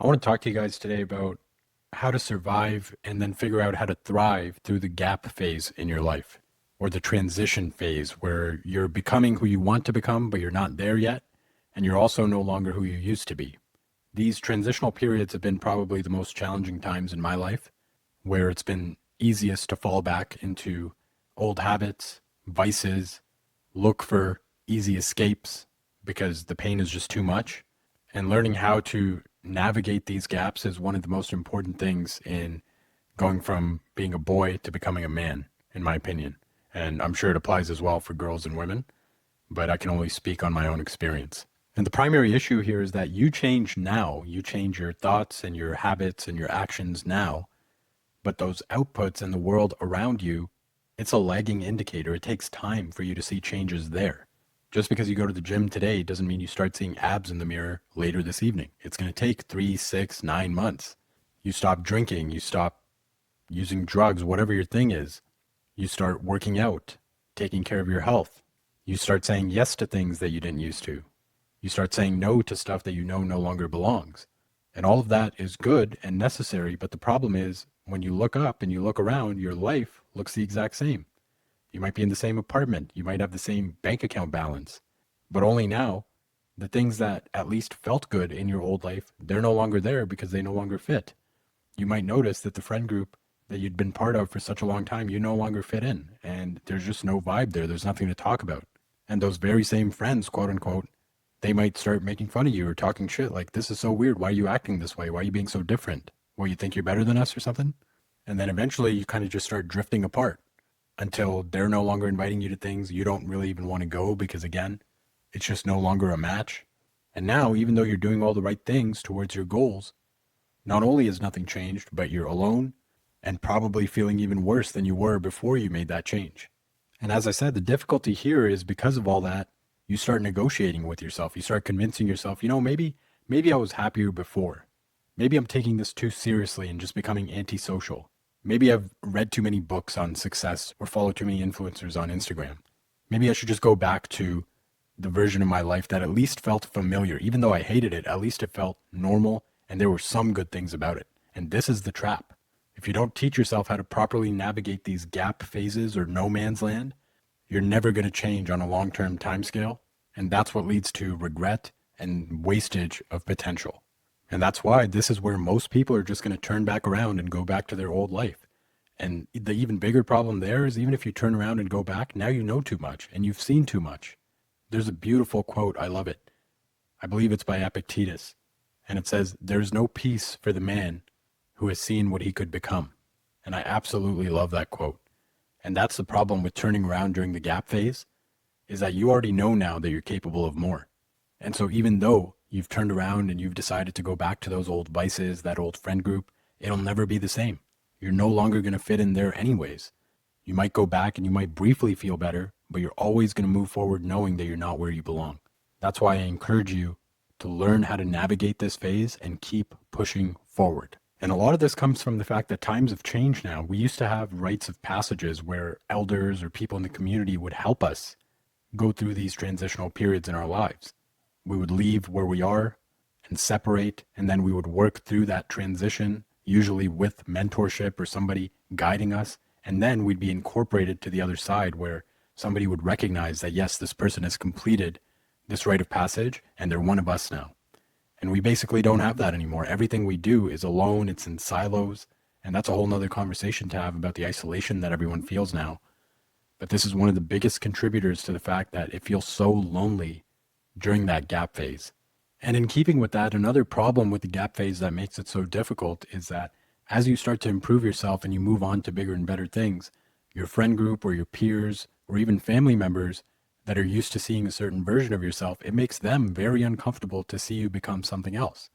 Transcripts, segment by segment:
I want to talk to you guys today about how to survive and then figure out how to thrive through the gap phase in your life or the transition phase where you're becoming who you want to become, but you're not there yet. And you're also no longer who you used to be. These transitional periods have been probably the most challenging times in my life, where it's been easiest to fall back into old habits, vices, look for easy escapes because the pain is just too much. And learning how to navigate these gaps is one of the most important things in going from being a boy to becoming a man, in my opinion. And I'm sure it applies as well for girls and women, but I can only speak on my own experience. And the primary issue here is that you change now. You change your thoughts and your habits and your actions now, but those outputs in the world around you, it's a lagging indicator. It takes time for you to see changes there. Just because you go to the gym today doesn't mean you start seeing abs in the mirror later this evening. It's going to take 3, 6, 9 months. You stop drinking, you stop using drugs, whatever your thing is. You start working out, taking care of your health. You start saying yes to things that you didn't used to. You start saying no to stuff that you know no longer belongs. And all of that is good and necessary, but the problem is when you look up and you look around, your life looks the exact same. You might be in the same apartment, you might have the same bank account balance, but only now, the things that at least felt good in your old life, they're no longer there because they no longer fit. You might notice that the friend group that you'd been part of for such a long time, you no longer fit in, and there's just no vibe there. There's nothing to talk about. And those very same friends, quote unquote, they might start making fun of you or talking shit like, this is so weird. Why are you acting this way? Why are you being so different? Well, you think you're better than us or something? And then eventually you kind of just start drifting apart until they're no longer inviting you to things you don't really even want to go because, again, it's just no longer a match. And now, even though you're doing all the right things towards your goals, not only has nothing changed, but you're alone and probably feeling even worse than you were before you made that change. And as I said, the difficulty here is because of all that, you start negotiating with yourself. You start convincing yourself, maybe I was happier before. Maybe I'm taking this too seriously and just becoming antisocial. Maybe I've read too many books on success or follow too many influencers on Instagram. Maybe I should just go back to the version of my life that at least felt familiar. Even though I hated it, at least it felt normal and there were some good things about it. And this is the trap. If you don't teach yourself how to properly navigate these gap phases or no man's land, you're never going to change on a long-term timescale. And that's what leads to regret and wastage of potential. And that's why this is where most people are just going to turn back around and go back to their old life. And the even bigger problem there is even if you turn around and go back, now you know too much and you've seen too much. There's a beautiful quote. I love it. I believe it's by Epictetus. And it says, there's no peace for the man who has seen what he could become. And I absolutely love that quote. And that's the problem with turning around during the gap phase, is that you already know now that you're capable of more. And so even though you've turned around and you've decided to go back to those old vices, that old friend group, it'll never be the same. You're no longer going to fit in there anyways. You might go back and you might briefly feel better, but you're always going to move forward knowing that you're not where you belong. That's why I encourage you to learn how to navigate this phase and keep pushing forward. And a lot of this comes from the fact that times have changed now. We used to have rites of passages where elders or people in the community would help us go through these transitional periods in our lives. We would leave where we are and separate, and then we would work through that transition, usually with mentorship or somebody guiding us, and then we'd be incorporated to the other side where somebody would recognize that, yes, this person has completed this rite of passage, and they're one of us now. And we basically don't have that anymore. Everything we do is alone, it's in silos, and that's a whole nother conversation to have about the isolation that everyone feels now. But this is one of the biggest contributors to the fact that it feels so lonely during that gap phase. And in keeping with that, another problem with the gap phase that makes it so difficult is that as you start to improve yourself and you move on to bigger and better things, your friend group or your peers or even family members that are used to seeing a certain version of yourself, it makes them very uncomfortable to see you become something else.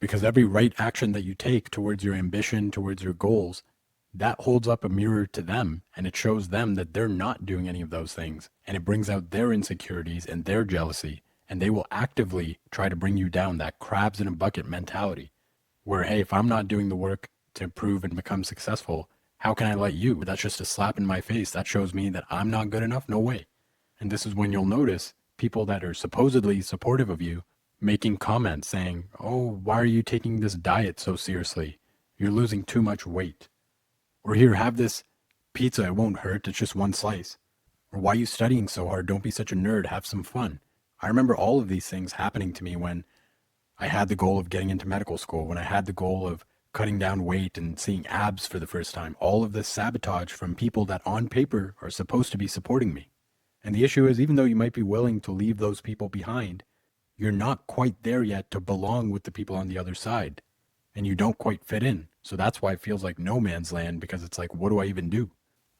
Because every right action that you take towards your ambition, towards your goals, that holds up a mirror to them and it shows them that they're not doing any of those things. And it brings out their insecurities and their jealousy. And they will actively try to bring you down, that crabs in a bucket mentality where, hey, if I'm not doing the work to improve and become successful, how can I let you? That's just a slap in my face. That shows me that I'm not good enough. No way. And this is when you'll notice people that are supposedly supportive of you making comments saying, oh, why are you taking this diet so seriously? You're losing too much weight. Or here, have this pizza, it won't hurt, it's just one slice. Or why are you studying so hard? Don't be such a nerd, have some fun. I remember all of these things happening to me when I had the goal of getting into medical school, when I had the goal of cutting down weight and seeing abs for the first time. All of this sabotage from people that on paper are supposed to be supporting me. And the issue is, even though you might be willing to leave those people behind, you're not quite there yet to belong with the people on the other side. And you don't quite fit in. So that's why it feels like no man's land, because it's like, what do I even do?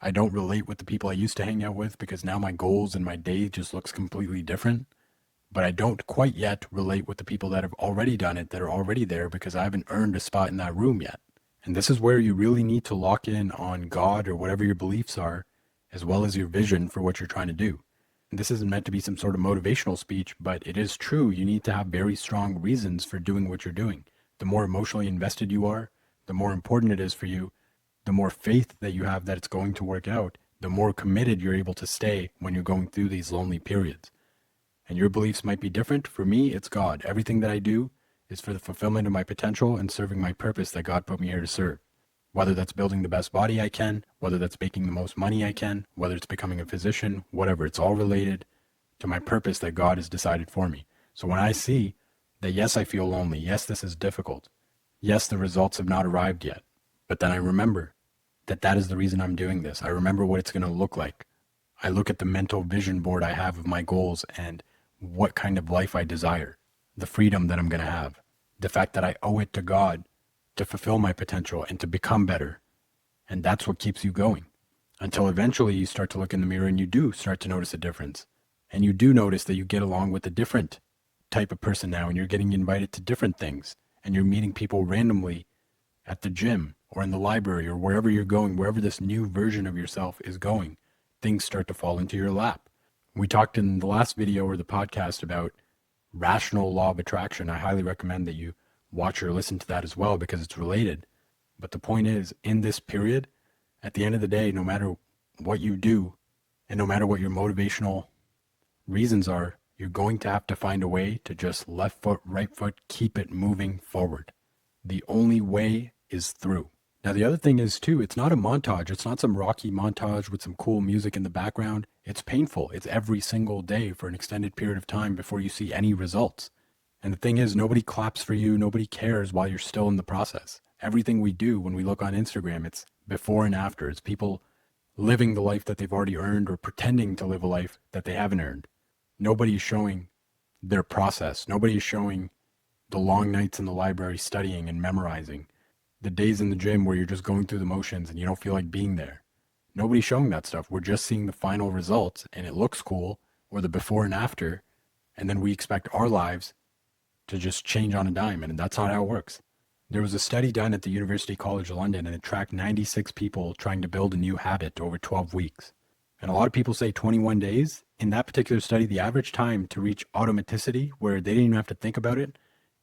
I don't relate with the people I used to hang out with because now my goals and my day just looks completely different. But I don't quite yet relate with the people that have already done it, that are already there, because I haven't earned a spot in that room yet. And this is where you really need to lock in on God or whatever your beliefs are, as well as your vision for what you're trying to do. And this isn't meant to be some sort of motivational speech, but it is true. You need to have very strong reasons for doing what you're doing. The more emotionally invested you are, the more important it is for you, the more faith that you have that it's going to work out, the more committed you're able to stay when you're going through these lonely periods. And your beliefs might be different. For me, it's God. Everything that I do is for the fulfillment of my potential and serving my purpose that God put me here to serve. Whether that's building the best body I can, whether that's making the most money I can, whether it's becoming a physician, whatever, it's all related to my purpose that God has decided for me. So when I see that, yes, I feel lonely, yes, this is difficult, yes, the results have not arrived yet, but then I remember that that is the reason I'm doing this. I remember what it's going to look like. I look at the mental vision board I have of my goals and what kind of life I desire, the freedom that I'm going to have, the fact that I owe it to God to fulfill my potential and to become better. And that's what keeps you going until eventually you start to look in the mirror and you do start to notice a difference. And you do notice that you get along with a different type of person now, and you're getting invited to different things, and you're meeting people randomly at the gym or in the library or wherever you're going, wherever this new version of yourself is going, things start to fall into your lap. We talked in the last video or the podcast about rational law of attraction. I highly recommend that you watch or listen to that as well because it's related. But the point is, in this period, at the end of the day, no matter what you do and no matter what your motivational reasons are, you're going to have to find a way to just left foot, right foot, keep it moving forward. The only way is through. Now, the other thing is, too, it's not a montage. It's not some rocky montage with some cool music in the background. It's painful. It's every single day for an extended period of time before you see any results. And the thing is, nobody claps for you. Nobody cares while you're still in the process. Everything we do when we look on Instagram, it's before and after. It's people living the life that they've already earned or pretending to live a life that they haven't earned. Nobody is showing their process. Nobody is showing the long nights in the library studying and memorizing, the days in the gym where you're just going through the motions and you don't feel like being there. Nobody's showing that stuff. We're just seeing the final results and it looks cool, or the before and after, and then we expect our lives to just change on a dime, and that's not how it works. There was a study done at the University College London, and it tracked 96 people trying to build a new habit over 12 weeks. And a lot of people say 21 days. In that particular study, the average time to reach automaticity, where they didn't even have to think about it,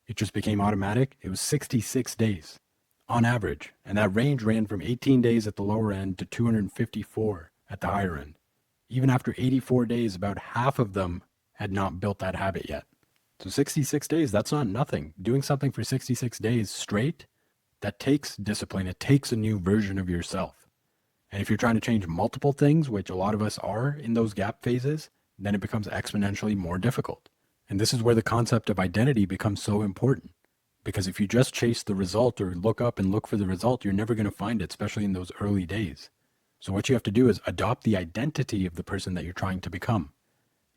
it just became automatic, it was 66 days on average. And that range ran from 18 days at the lower end to 254 at the higher end. Even after 84 days, about half of them had not built that habit yet. So 66 days, that's not nothing. Doing something for 66 days straight, that takes discipline. It takes a new version of yourself. And if you're trying to change multiple things, which a lot of us are in those gap phases, then it becomes exponentially more difficult. And this is where the concept of identity becomes so important. Because if you just chase the result or look up and look for the result, you're never going to find it, especially in those early days. So what you have to do is adopt the identity of the person that you're trying to become.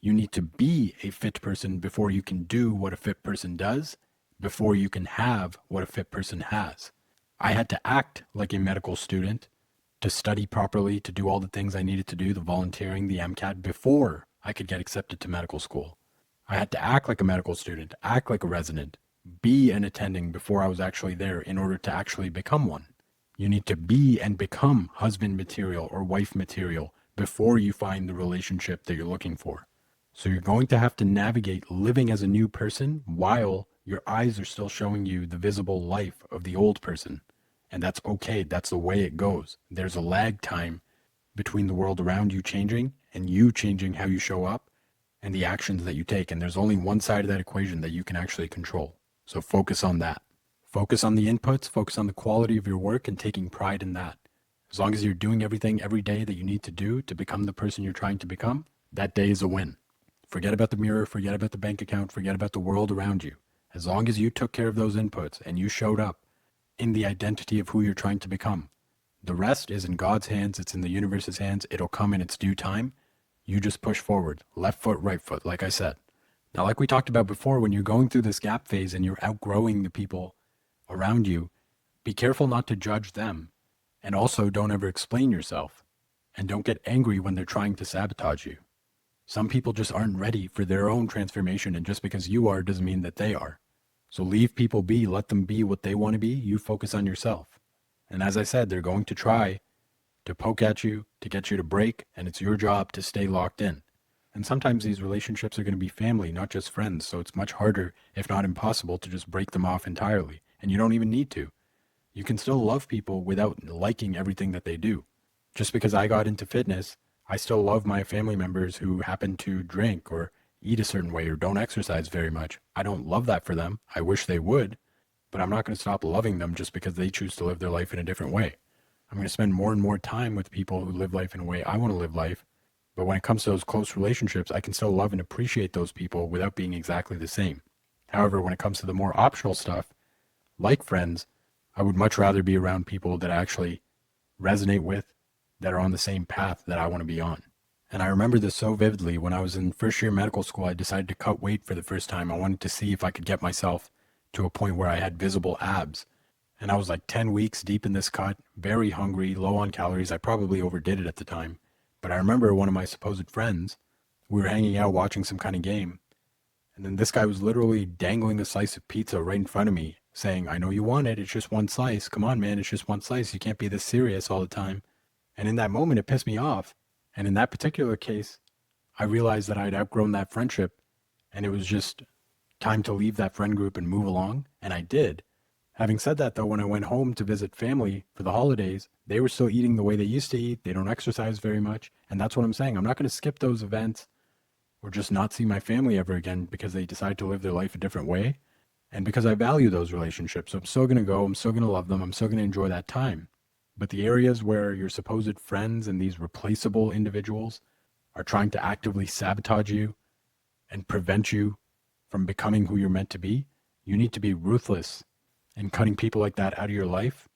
You need to be a fit person before you can do what a fit person does, before you can have what a fit person has. I had to act like a medical student to study properly, to do all the things I needed to do, the volunteering, the MCAT, before I could get accepted to medical school. I had to act like a medical student, act like a resident, be an attending before I was actually there in order to actually become one. You need to be and become husband material or wife material before you find the relationship that you're looking for. So you're going to have to navigate living as a new person while your eyes are still showing you the visible life of the old person. And that's okay. That's the way it goes. There's a lag time between the world around you changing and you changing how you show up and the actions that you take. And there's only one side of that equation that you can actually control. So focus on that. Focus on the inputs, focus on the quality of your work, and taking pride in that. As long as you're doing everything every day that you need to do to become the person you're trying to become, that day is a win. Forget about the mirror, forget about the bank account, forget about the world around you. As long as you took care of those inputs and you showed up in the identity of who you're trying to become, the rest is in God's hands, it's in the universe's hands, it'll come in its due time. You just push forward, left foot, right foot, like I said. Now, like we talked about before, when you're going through this gap phase and you're outgrowing the people around you, be careful not to judge them. And also don't ever explain yourself. And don't get angry when they're trying to sabotage you. Some people just aren't ready for their own transformation, and just because you are doesn't mean that they are. So leave people be, let them be what they want to be, you focus on yourself. And as I said, they're going to try to poke at you, to get you to break, and it's your job to stay locked in. And sometimes these relationships are going to be family, not just friends, so it's much harder, if not impossible, to just break them off entirely. And you don't even need to. You can still love people without liking everything that they do. Just because I got into fitness, I still love my family members who happen to drink or eat a certain way or don't exercise very much. I don't love that for them. I wish they would, but I'm not going to stop loving them just because they choose to live their life in a different way. I'm going to spend more and more time with people who live life in a way I want to live life. But when it comes to those close relationships, I can still love and appreciate those people without being exactly the same. However, when it comes to the more optional stuff, like friends, I would much rather be around people that I actually resonate with, that are on the same path that I want to be on. And I remember this so vividly. When I was in first year medical school, I decided to cut weight for the first time. I wanted to see if I could get myself to a point where I had visible abs. And I was like 10 weeks deep in this cut, very hungry, low on calories. I probably overdid it at the time. But I remember one of my supposed friends, we were hanging out watching some kind of game. And then this guy was literally dangling a slice of pizza right in front of me, saying, I know you want it. It's just one slice. Come on, man. It's just one slice. You can't be this serious all the time. And in that moment, it pissed me off. And in that particular case, I realized that I'd outgrown that friendship. And it was just time to leave that friend group and move along. And I did. Having said that, though, when I went home to visit family for the holidays, they were still eating the way they used to eat. They don't exercise very much. And that's what I'm saying. I'm not going to skip those events or just not see my family ever again because they decide to live their life a different way. And because I value those relationships, so I'm still going to go, I'm still going to love them, I'm still going to enjoy that time. But the areas where your supposed friends and these replaceable individuals are trying to actively sabotage you and prevent you from becoming who you're meant to be, you need to be ruthless in cutting people like that out of your life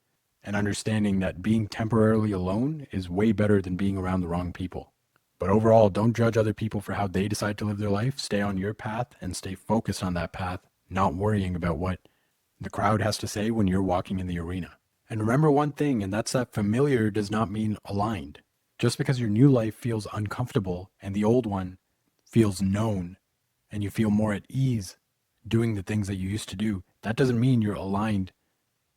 and understanding that being temporarily alone is way better than being around the wrong people. But overall, don't judge other people for how they decide to live their life. Stay on your path and stay focused on that path, not worrying about what the crowd has to say when you're walking in the arena. And remember one thing, and that's that familiar does not mean aligned. Just because your new life feels uncomfortable and the old one feels known and you feel more at ease doing the things that you used to do, that doesn't mean you're aligned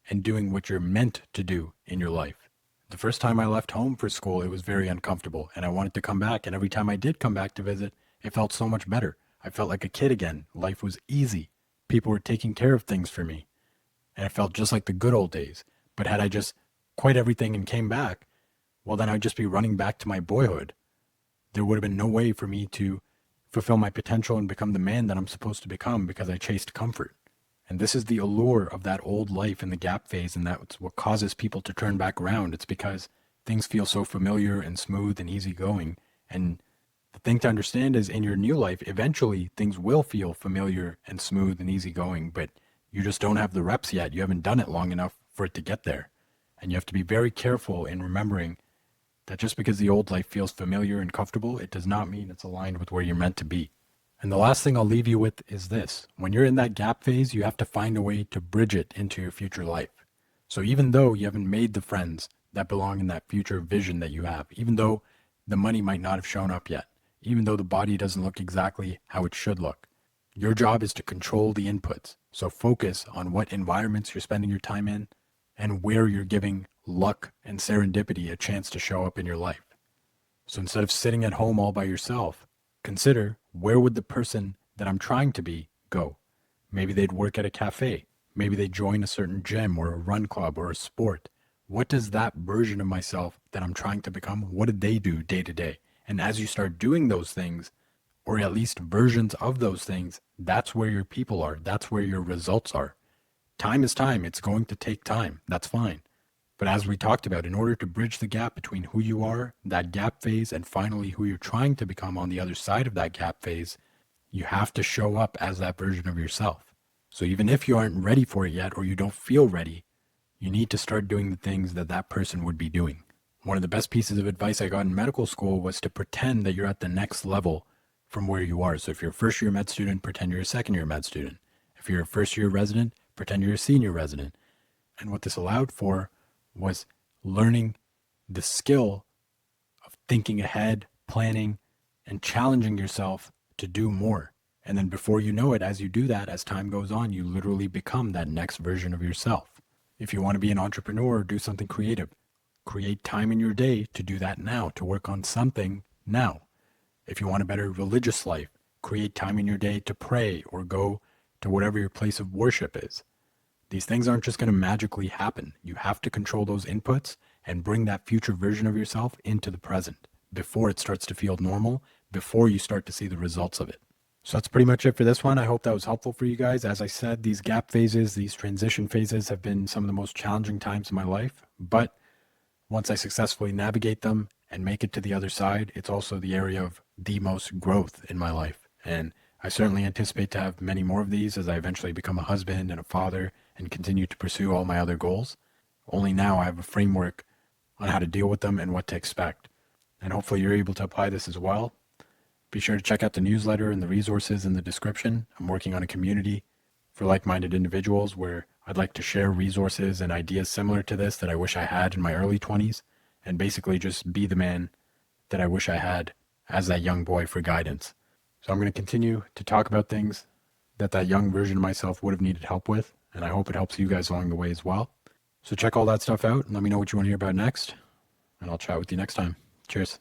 and doing what you're meant to do in your life. The first time I left home for school, it was very uncomfortable and I wanted to come back. And every time I did come back to visit, it felt so much better. I felt like a kid again. Life was easy. People were taking care of things for me. And it felt just like the good old days. But had I just quit everything and came back, well, then I'd just be running back to my boyhood. There would have been no way for me to fulfill my potential and become the man that I'm supposed to become because I chased comfort. And this is the allure of that old life in the gap phase, and that's what causes people to turn back around. It's because things feel so familiar and smooth and easygoing. And the thing to understand is in your new life, eventually things will feel familiar and smooth and easygoing, but you just don't have the reps yet. You haven't done it long enough for it to get there. And you have to be very careful in remembering that just because the old life feels familiar and comfortable, it does not mean it's aligned with where you're meant to be. And the last thing I'll leave you with is this. When you're in that gap phase, you have to find a way to bridge it into your future life. So even though you haven't made the friends that belong in that future vision that you have, even though the money might not have shown up yet, even though the body doesn't look exactly how it should look, your job is to control the inputs. So focus on what environments you're spending your time in and where you're giving luck and serendipity a chance to show up in your life. So instead of sitting at home all by yourself, consider where would the person that I'm trying to be go? Maybe they'd work at a cafe. Maybe they join a certain gym or a run club or a sport. What does that version of myself that I'm trying to become, what did they do day to day? And as you start doing those things, or at least versions of those things, that's where your people are. That's where your results are. Time is time. It's going to take time. That's fine. But as we talked about, in order to bridge the gap between who you are, that gap phase, and finally who you're trying to become on the other side of that gap phase, you have to show up as that version of yourself. So even if you aren't ready for it yet or you don't feel ready, you need to start doing the things that that person would be doing. One of the best pieces of advice I got in medical school was to pretend that you're at the next level from where you are. So if you're a first year med student, pretend you're a second year med student. If you're a first year resident, pretend you're a senior resident. And what this allowed for was learning the skill of thinking ahead, planning, and challenging yourself to do more. And then before you know it, as you do that, as time goes on, you literally become that next version of yourself. If you want to be an entrepreneur, do something creative. Create time in your day to do that now, to work on something now. If you want a better religious life, create time in your day to pray or go to whatever your place of worship is. These things aren't just going to magically happen. You have to control those inputs and bring that future version of yourself into the present before it starts to feel normal, before you start to see the results of it. So that's pretty much it for this one. I hope that was helpful for you guys. As I said, these gap phases, these transition phases have been some of the most challenging times in my life. But once I successfully navigate them and make it to the other side, it's also the area of the most growth in my life. And I certainly anticipate to have many more of these as I eventually become a husband and a father and continue to pursue all my other goals. Only now I have a framework on how to deal with them and what to expect. And hopefully you're able to apply this as well. Be sure to check out the newsletter and the resources in the description. I'm working on a community for like-minded individuals where I'd like to share resources and ideas similar to this that I wish I had in my early 20s, and basically just be the man that I wish I had as that young boy for guidance. So I'm going to continue to talk about things that young version of myself would have needed help with, and I hope it helps you guys along the way as well. So check all that stuff out and let me know what you want to hear about next, and I'll chat with you next time. Cheers.